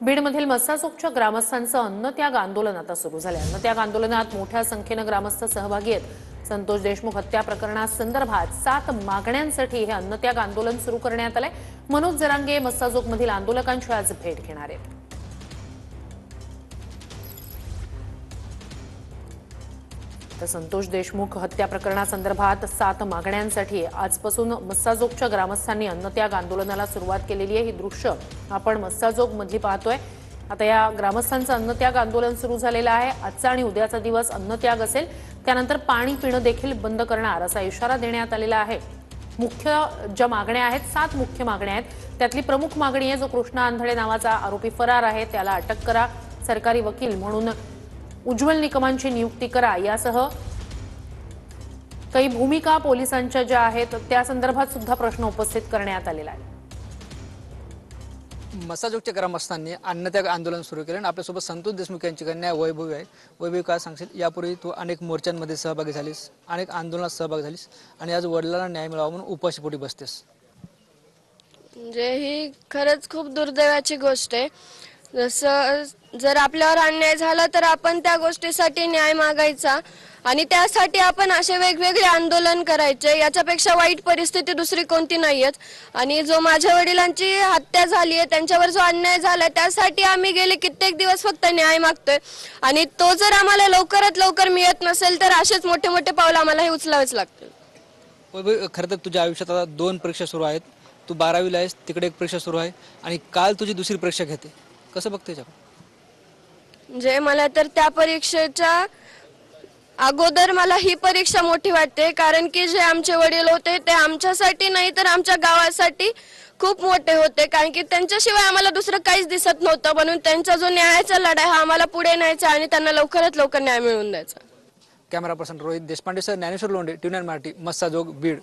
बीडमधील मस्साजोगच्या ग्रामस्थांचं अन्नत्याग आंदोलन आता सुरू झालं आहे। अन्नत्याग आंदोलनात मोठ्या संख्येने ग्रामस्थ सहभागी आहेत। संतोष देशमुख हत्या प्रकरणासंदर्भात 7 मागण्यांसाठी हे अन्नत्याग आंदोलन सुरू करण्यात आलंय। मनोज जरांगे मस्साजोगमधील आंदोलकांची आज भेट घेणार आहेत। तर संतोष देशमुख हत्या प्रकरणासंदर्भात 7 मागण्यांसाठी आजपासून मस्साजोगच्या ग्रामस्थांनी अन्नत्याग आंदोलनाला सुरुवात केलेली आहे। ही दृश्य आपण मस्साजोगमधली पाहतोय। आता या ग्रामस्थांचं अन्नत्याग आंदोलन सुरू झालेलं आहे। आजचा आणि उद्याचा दिवस अन्नत्याग असेल, त्यानंतर पाणी पिणं देखील बंद करणार असा इशारा देण्यात आलेला आहे। मुख्य ज्या मागण्या आहेत, 7 मुख्य मागण्या आहेत, त्यातली प्रमुख मागणी आहे जो कृष्णा आंधळे नावाचा आरोपी फरार आहे त्याला अटक करा, सरकारी वकील म्हणून उज्ज्वल निकमांची नियुक्ती करा, यासह काही भूमिका पोलिसांच्या ज्या आहेत त्या संदर्भात सुद्धा प्रश्न उपस्थित करण्यात आलेला आहे। मस्साजोगच्या ग्रामस्थांनी अन्नत्याग आंदोलन सुरू केले आणि आपल्यासोबत संतोष देशमुख यांची कन्या वैभवी आहे। वैभवी, काय सांगशील, यापूर्वी तू अनेक मोर्चांमध्ये सहभागी झालीस, अनेक आंदोलनात सहभागी झालीस आणि आज वडिलांना न्याय मिळावा म्हणून उपाशीपोटी बसतेस। म्हणजे ही खरंच खूप दुर्दैवाची गोष्ट आहे। जसं जर आपल्यावर अन्याय झाला तर आपण त्या गोष्टीसाठी न्याय मागायचा आणि त्यासाठी आपण असे वेगवेगळे आंदोलन करायचे। याच्यापेक्षा वाईट परिस्थिती दुसरी कोणती नाहीयेच। आणि जो माझ्या वडिलांची हत्या झाली आहे, त्यांच्यावर जो अन्याय झालाय, त्यासाठी आम्ही गेले कित्येक दिवस फक्त न्याय मागतोय आणि तो जर आम्हाला लवकरात लवकर मिळत नसेल तर असेच मोठे मोठे पावलं आम्हाला हे उचलावेच लागतील। वैभवी, खरं तर तुझ्या आयुष्यात आता 2 परीक्षा सुरू आहेत। तू 12वीला आहेस, तिकडे एक परीक्षा सुरू आहे आणि काल तुझी दुसरी परीक्षा घेते। कसं बघते त्याच्याकडे? म्हणजे मला तर त्या परीक्षेच्या अगोदर मला ही परीक्षा मोठी वाटते, कारण की जे आमचे वडील होते ते आमच्यासाठी नाही तर आमच्या गावासाठी खूप मोठे होते, कारण की त्यांच्याशिवाय आम्हाला दुसरं काहीच दिसत नव्हतं। म्हणून त्यांचा जो न्यायाचा लढा हा आम्हाला पुढे न्यायचा आणि त्यांना लवकरात लवकर न्याय मिळवून द्यायचा। Camera person Rohit Deshpande sir, Dnyaneshwar Londhe, tune Marathi, Massajog, Beed.